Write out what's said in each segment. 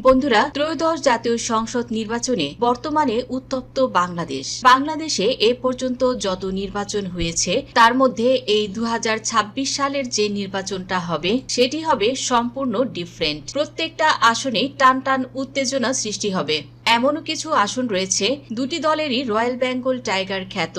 বন্ধুরা, ত্রয়োদশ জাতীয় সংসদ নির্বাচনে বর্তমানে উত্তপ্ত বাংলাদেশে এ পর্যন্ত যত নির্বাচন হয়েছে তার মধ্যে এই 2026 সালের যে নির্বাচনটা হবে সেটি হবে সম্পূর্ণ ডিফারেন্ট। প্রত্যেকটা আসনেই টান টান উত্তেজনা সৃষ্টি হবে। এমনও কিছু আসন রয়েছে দুটি দলেরই রয়্যাল বেঙ্গল টাইগার খ্যাত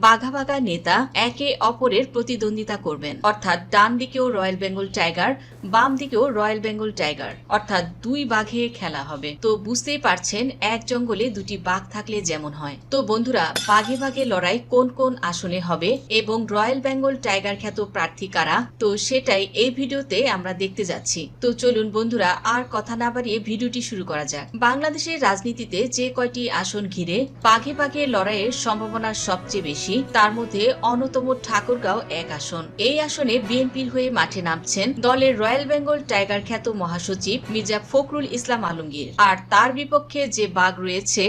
বাঘা বাঘা নেতা একে অপরের প্রতিদ্বন্দ্বিতা করবেন, অর্থাৎ ডান দিকেও রয়্যাল বেঙ্গল টাইগার, বাম দিকেও রয়্যাল বেঙ্গল টাইগার, অর্থাৎ দুই বাঘে খেলা হবে। তো বুঝতেই পারছেন এক জঙ্গলে দুটি বাঘ থাকলে যেমন হয়। তো বন্ধুরা, বাঘে বাঘে লড়াই কোন কোন আসনে হবে এবং রয়্যাল বেঙ্গল টাইগার খ্যাত প্রার্থী কারা, তো সেটাই এই ভিডিওতে আমরা দেখতে যাচ্ছি। তো চলুন বন্ধুরা, আর কথা না বাড়িয়ে ভিডিওটি শুরু করা যাক। বাংলাদেশের রাজনীতিতে যে কয়টি আসন ঘিরে বাঘে বাঘে লড়াইয়ের সম্ভাবনা সবচেয়ে বেশি, তার মধ্যে অন্যতম ঠাকুরগাঁও এক আসন। এই আসনে বিএনপির হয়ে মাঠে নামছেন দলের রয়্যাল বেঙ্গল টাইগার খ্যাত মহাসচিব মির্জা ফখরুল ইসলাম আলমগীর। আর তার বিপক্ষে যে বাঘ রয়েছে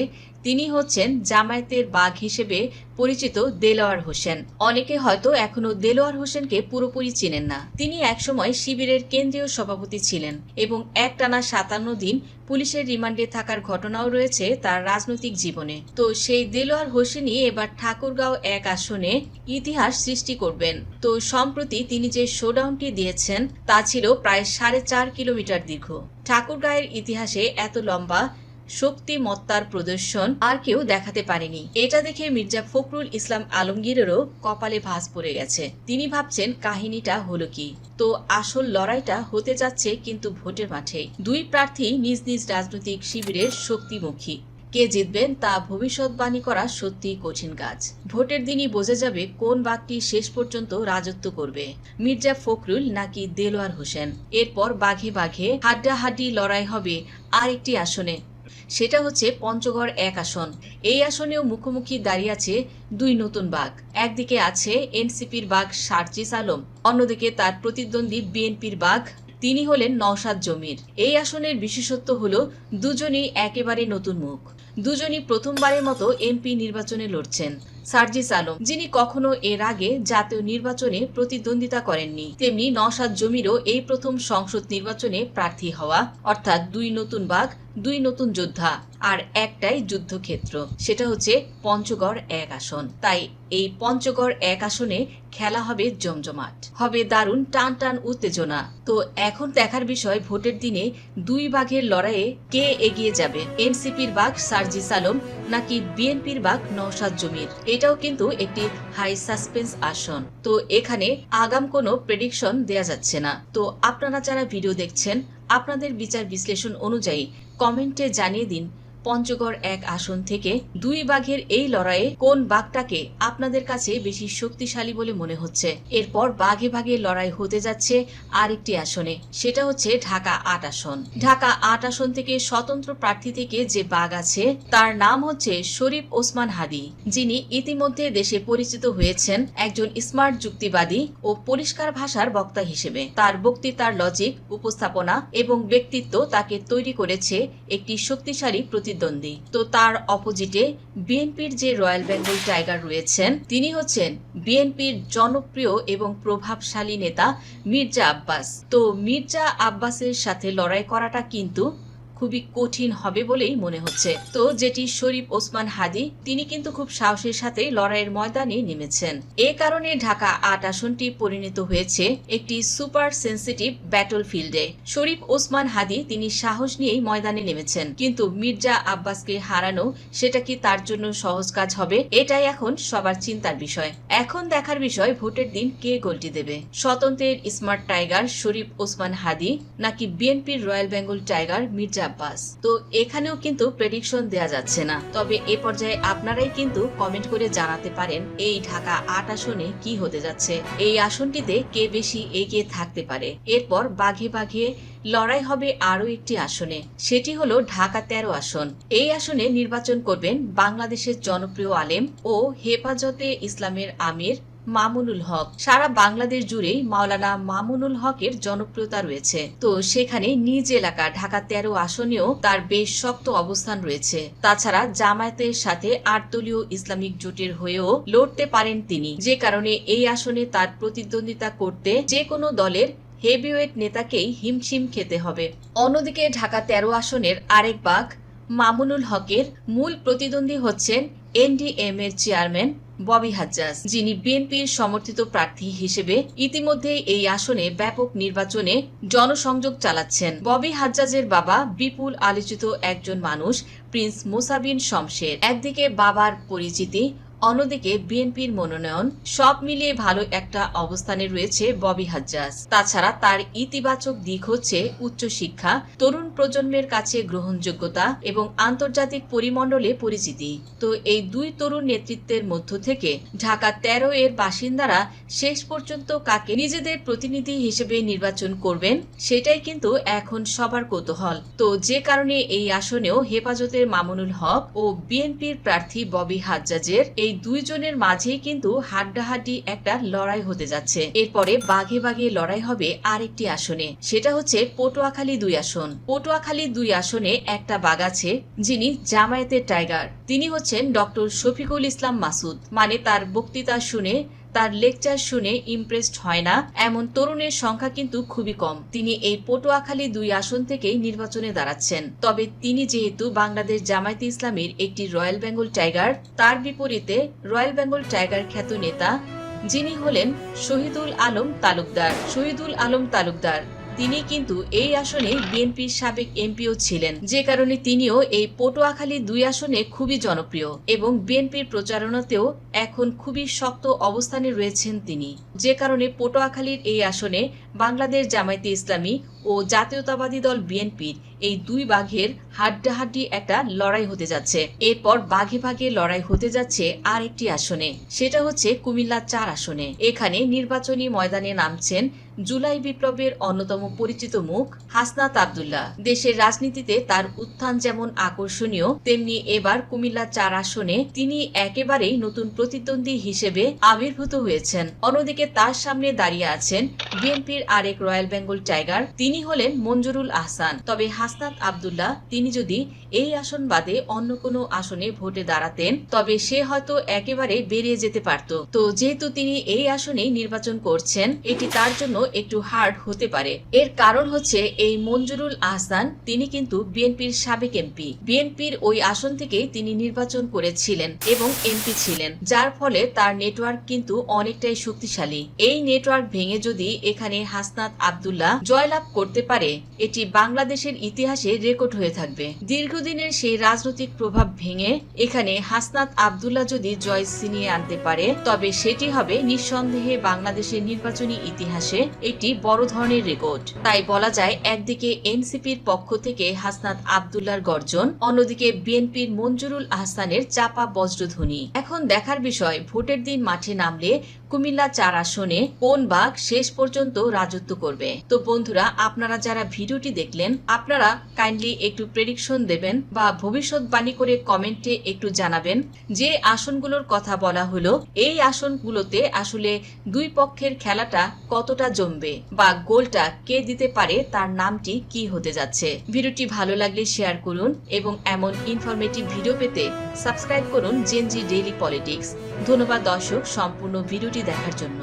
তিনি হচ্ছেন জামায়াতের বাঘ হিসেবে পরিচিত দেলোয়ার হোসেন। অনেকে হয়তো এখনো দেলোয়ার হোসেনকে পুরোপুরি চেনেন না। তিনি একসময় শিবিরের কেন্দ্রীয় সভাপতি ছিলেন এবং একটানা 57 দিন পুলিশের রিমান্ডে থাকার ঘটনাও রয়েছে তার রাজনৈতিক জীবনে। তো সেই দেলোয়ার হোসেনই এবার ঠাকুরগাঁও এক আসনে ইতিহাস সৃষ্টি করবেন। তো সম্প্রতি তিনি যে শোডাউনটি দিয়েছেন তা ছিল প্রায় 4.5 কিলোমিটার দীর্ঘ। ঠাকুরগাঁয়ের ইতিহাসে এত লম্বা শক্তিমত্তার প্রদর্শন আর কেউ দেখাতে পারেনি। এটা দেখে মির্জা ফখরুল ইসলাম আলমগীরেরও কপালে ভাঁজ পড়ে গেছে। তিনি ভাবছেন কাহিনীটা হলো কি। তো আসল লড়াইটা হতে যাচ্ছে কিন্তু ভোটের মাঠে। দুই প্রার্থী নিজ নিজ রাজনৈতিক শিবিরের শক্তিমুখী। কে জিতবেন তা ভবিষ্যৎবাণী করা সত্যি কঠিন কাজ। ভোটের দিনই বোঝা যাবে কোন বাঘটি শেষ পর্যন্ত রাজত্ব করবে, মির্জা ফখরুল নাকি দেলোয়ার হোসেন। এরপর বাঘে বাঘে হাড্ডাহাড্ডি লড়াই হবে আরেকটি আসনে, সেটা হচ্ছে পঞ্চগড় এক আসন। এই আসনেও মুখোমুখি দাঁড়িয়ে আছে দুই নতুন বাঘ। একদিকে আছে এনসিপির বাঘ সার্জিস আলম, অন্যদিকে তার প্রতিদ্বন্দ্বী বিএনপির বাঘ, তিনি হলেন নওশাদ জমির। এই আসনের বিশেষত্ব হলো দুজনই একেবারে নতুন মুখ। দুজনই প্রথমবারের মতো এমপি নির্বাচনে লড়ছেন। সার্জিস আলম, যিনি কখনো এর আগে জাতীয় নির্বাচনে প্রতিদ্বন্দ্বিতা করেননি, তেমনি নওশাদ জমিরও এই প্রথম সংসদ নির্বাচনে প্রার্থী হওয়া, অর্থাৎ দুই নতুন বাঘ, দুই নতুন যোদ্ধা আর একটাই যুদ্ধক্ষেত্র, সেটা হচ্ছে পঞ্চগড় এক আসন। তাই এই পঞ্চগড় এক আসনে খেলা হবে জমজমাট, হবে দারুণ টান টান উত্তেজনা। তো এখন দেখার বিষয় ভোটের দিনে দুই বাঘের লড়াইয়ে কে এগিয়ে যাবে, এনসিপির বাঘ সার্জিস আলম নাকি বিএনপির বাঘ নওশাদ জমির। এটাও কিন্তু একটি হাই সাসপেন্স আসন। তো এখানে আগাম কোনো প্রেডিকশন দেয়া যাচ্ছে না। তো আপনারা যারা ভিডিও দেখছেন আপনাদের বিচার বিশ্লেষণ অনুযায়ী কমেন্টে জানিয়ে দিন পঞ্চগড় এক আসন থেকে দুই বাঘের এই লড়াইয়ে কোন বাঘটাকে আপনাদের কাছে বেশি শক্তিশালী বলে মনে হচ্ছে। এরপর বাঘে বাঘে লড়াই হতে যাচ্ছে আরেকটি আসনে, সেটা হচ্ছে ঢাকা 8 আসন। ঢাকা 8 আসন থেকে স্বতন্ত্র প্রার্থী থেকে যে বাঘ আছে তার নাম হচ্ছে শরীফ ওসমান হাদি, যিনি ইতিমধ্যে দেশে পরিচিত হয়েছেন একজন স্মার্ট যুক্তিবাদী ও পরিষ্কার ভাষার বক্তা হিসেবে। তার বক্তৃতার লজিক, উপস্থাপনা এবং ব্যক্তিত্ব তাকে তৈরি করেছে একটি শক্তিশালী প্রতিদ্বন্দ্বী। তো তার অপোজিটে বিএনপির যে রয়্যাল বেঙ্গল টাইগার রয়েছেন তিনি হচ্ছেন বিএনপির জনপ্রিয় এবং প্রভাবশালী নেতা মির্জা আব্বাস। তো মির্জা আব্বাসের সাথে লড়াই করাটা কিন্তু খুবই কঠিন হবে বলেই মনে হচ্ছে। তো যেটি শরীফ ওসমান হাদি, তিনি কিন্তু খুব সাহসের সাথে লড়াইয়ের ময়দানে নেমেছেন। এ কারণে ঢাকা 8 আসনটি পরিণত হয়েছে একটি সুপার সেন্সিটিভ ব্যাটল ফিল্ডে। শরীফ ওসমান হাদি তিনি সাহস নিয়েই ময়দানে নেমেছেন, কিন্তু মির্জা আব্বাসকে হারানো সেটা কি তার জন্য সহজ কাজ হবে, এটাই এখন সবার চিন্তার বিষয়। এখন দেখার বিষয় ভোটের দিন কে গোলটি দেবে, স্বতন্ত্রের স্মার্ট টাইগার শরীফ ওসমান হাদি নাকি বিএনপির রয়্যাল বেঙ্গল টাইগার মির্জা আব্বাস। তো এখানেও কিন্তু প্রেডিকশন দেয়া যাচ্ছে না। তবে এ পর্যায়ে আপনারাই কিন্তু কমেন্ট করে জানাতে পারেন এই ঢাকা 8 আসনে কি হতে যাচ্ছে, এই আসনটিতে কে বেশি এগিয়ে থাকতে পারে। এরপর বাঘে বাঘে লড়াই হবে আরো একটি আসনে, সেটি হলো ঢাকা 13 আসন। এই আসনে নির্বাচন করবেন বাংলাদেশের জনপ্রিয় আলেম ও হেফাজতে ইসলামের আমির মামুনুল হক। সারা বাংলাদেশ জুড়েই মাওলানা মামুনুল হকের জনপ্রিয়তা রয়েছে। তো সেখানে নিজ এলাকা ঢাকা 13 আসনেও তার বেশ শক্ত অবস্থান রয়েছে। তাছাড়া জামায়াতের সাথে 8 দলীয় ইসলামিক জোটের হয়েও লড়তে পারেন তিনি, যে কারণে এই আসনে তার প্রতিদ্বন্দ্বিতা করতে যে কোনো দলের হেভিওয়েট নেতাকেই হিমশিম খেতে হবে। অন্যদিকে ঢাকা 13 আসনের আরেক বাঘ মামুনুল হকের মূল প্রতিদ্বন্দ্বী হচ্ছেন এনডিএম এর চেয়ারম্যান ববি হাজ্জাজ, যিনি বিএনপির সমর্থিত প্রার্থী হিসেবে ইতিমধ্যে এই আসনে ব্যাপক নির্বাচনে জনসংযোগ চালাচ্ছেন। ববি হাজ্জাজের বাবা বিপুল আলোচিত একজন মানুষ প্রিন্স মুসা বিন শমশের। একদিকে বাবার পরিচিতি, অন্যদিকে বিএনপির মনোনয়ন, সব মিলিয়ে ভালো একটা অবস্থানে রয়েছে ববি হাজ্জাজ। তাছাড়া তার ইতিবাচক দিক হচ্ছে উচ্চশিক্ষা, তরুণ প্রজন্মের কাছে গ্রহণযোগ্যতা এবং আন্তর্জাতিক পরিমণ্ডলে পরিচিতি। তো এই দুই তরুণ নেতৃত্বের মধ্য থেকে ঢাকা 13 এর বাসিন্দারা শেষ পর্যন্ত কাকে নিজেদের প্রতিনিধি হিসেবে নির্বাচন করবেন সেটাই কিন্তু এখন সবার কৌতূহল। তো যে কারণে এই আসনেও হেফাজতের মামুনুল হক ও বিএনপির প্রার্থী ববি হাজ্জাজের এই দুইজনের মাঝেই কিন্তু হাড্ডাহাড্ডি একটা লড়াই হতে যাচ্ছে। এরপরে বাঘে বাঘে লড়াই হবে আরেকটি আসনে, সেটা হচ্ছে পটুয়াখালী 2 আসন। পটুয়াখালী 2 আসনে একটা বাঘ আছে যিনি জামায়াতের টাইগার। তিনি হচ্ছেন ডক্টর শফিকুল ইসলাম মাসুদ। মানে তার বক্তৃতা শুনে, তার লেকচার শুনে ইমপ্রেসড হয় না এমন তরুণের সংখ্যা কিন্তু খুবই কম। তিনি এই পটুয়াখালী 2 আসন থেকেই নির্বাচনে দাঁড়াচ্ছেন। তবে তিনি যেহেতু বাংলাদেশ জামায়াতে ইসলামীর একটি রয়্যাল বেঙ্গল টাইগার, তার বিপরীতে রয়্যাল বেঙ্গল টাইগার খ্যাত নেতা যিনি হলেন শহীদুল আলম তালুকদার। শহীদুল আলম তালুকদার তিনি কিন্তু এই আসনে বিএনপির সাবেক এমপিও ছিলেন, যে কারণে তিনিও এই পটুয়াখালী 2 আসনে খুবই জনপ্রিয় এবং বিএনপির প্রচারণাতেও এখন খুবই শক্ত অবস্থানে রয়েছেন তিনি। যে কারণে পটুয়াখালীর এই আসনে বাংলাদেশ জামায়াতে ইসলামী ও জাতীয়তাবাদী দল বিএনপির এই দুই বাঘের হাড্ডাহাড্ডি একটা লড়াই হতে যাচ্ছে। এরপর বাঘে বাঘে লড়াই হতে যাচ্ছে আরেকটি আসনে, সেটা হচ্ছে কুমিল্লা 4 আসনে। এখানে নির্বাচনী ময়দানে নামছেন জুলাই বিপ্লবের অন্যতম পরিচিত মুখ হাসনাত আব্দুল্লাহ। দেশের রাজনীতিতে তার উত্থান যেমন আকর্ষণীয়, তেমনি এবার কুমিল্লা 4 আসনে তিনি একেবারেই নতুন প্রতিদ্বন্দ্বী হিসেবে আবির্ভূত হয়েছেন। অন্যদিকে তার সামনে দাঁড়িয়ে আছেন বিএনপির আরেক রয়্যাল বেঙ্গল টাইগার, তিনি হলেন মঞ্জুরুল আহসান। তবে হাসনাত আব্দুল্লাহ তিনি যদি এই আসন বাদে অন্য কোনো আসনে ভোটে দাঁড়াতেন তবে সে হয়তো একেবারে বেরিয়ে যেতে পারত। তো যেহেতু তিনি এই আসনেই নির্বাচন করছেন, এটি তার জন্য একটু হার্ড হতে পারে। এর কারণ হচ্ছে এই মঞ্জুরুল আহসান তিনি কিন্তু বিএনপির সাবেক এমপি। বিএনপির ওই আসন থেকে তিনি নির্বাচন করেছিলেন এবং এমপি ছিলেন, যার ফলে তার নেটওয়ার্ক কিন্তু অনেকটাই শক্তিশালী। এই নেটওয়ার্ক ভেঙে যদি এখানে হাসনাত আব্দুল্লাহ জয়লাভ করতে পারে, এটি বাংলাদেশের ইতিহাসে রেকর্ড হয়ে থাকবে। দীর্ঘদিনের সেই রাজনৈতিক প্রভাব ভেঙে এখানে হাসনাত আব্দুল্লাহ যদি জয় ছিনিয়ে আনতে পারে, তবে সেটি হবে নিঃসন্দেহে বাংলাদেশের নির্বাচনী ইতিহাসে একটি বড় ধরনের রেকর্ড। তাই বলা যায় একদিকে এনসিপির পক্ষ থেকে হাসনাত আব্দুল্লাহর গর্জন, অন্যদিকে বিএনপির মঞ্জুরুল আহসানের চাপা বজ্রধ্বনি। এখন দেখার বিষয় ভোটের দিন মাঠে নামলে কুমিল্লা 4 আসনে কোন বাঘ শেষ পর্যন্ত রাজত্ব করবে। তো বন্ধুরা, আপনারা যারা ভিডিওটি দেখলেন, আপনারা কাইন্ডলি একটু প্রেডিকশন দেবেন বা ভবিষ্যৎবাণী করে কমেন্টে একটু জানাবেন যে আসনগুলোর কথা বলা হলো, এই আসনগুলোতে আসলে দুই পক্ষের খেলাটা কতটা জমবে বা গোলটা কে দিতে পারে, তার নামটি কি হতে যাচ্ছে। ভিডিওটি ভালো লাগলে শেয়ার করুন এবং এমন ইনফরমেটিভ ভিডিও পেতে সাবস্ক্রাইব করুন জেনজি ডেইলি পলিটিক্স। ধন্যবাদ দর্শক সম্পূর্ণ ভিডিওটি দেখার জন্য।